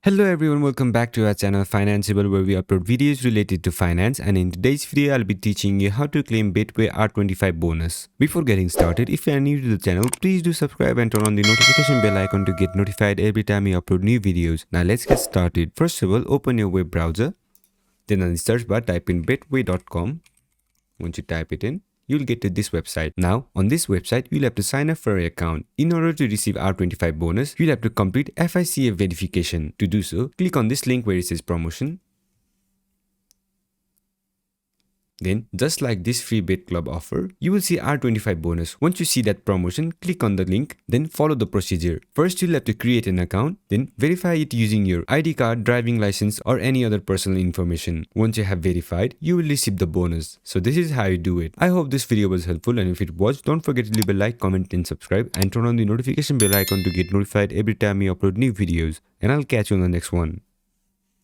Hello everyone, welcome back to our channel Financeable, where we upload videos related to finance, and in today's video I'll be teaching you how to claim Betway R25 bonus. Before getting started, if you are new to the channel, please do subscribe and turn on the notification bell icon to get notified every time we upload new videos. Now let's get started. First of all, open your web browser. Then on the search bar type in betway.com. Once you type it in, you'll get to this website. Now, on this website, you'll have to sign up for an account. In order to receive R25 bonus, you'll have to complete FICA verification. To do so, click on this link where it says promotion. Then, just like this free bet club offer, you will see R25 bonus. Once you see that promotion, click on the link, then follow the procedure. First, you'll have to create an account, then verify it using your ID card, driving license, or any other personal information. Once you have verified, you will receive the bonus. So this is how you do it. I hope this video was helpful, and if it was, don't forget to leave a like, comment, and subscribe, and turn on the notification bell icon to get notified every time we upload new videos. And I'll catch you on the next one.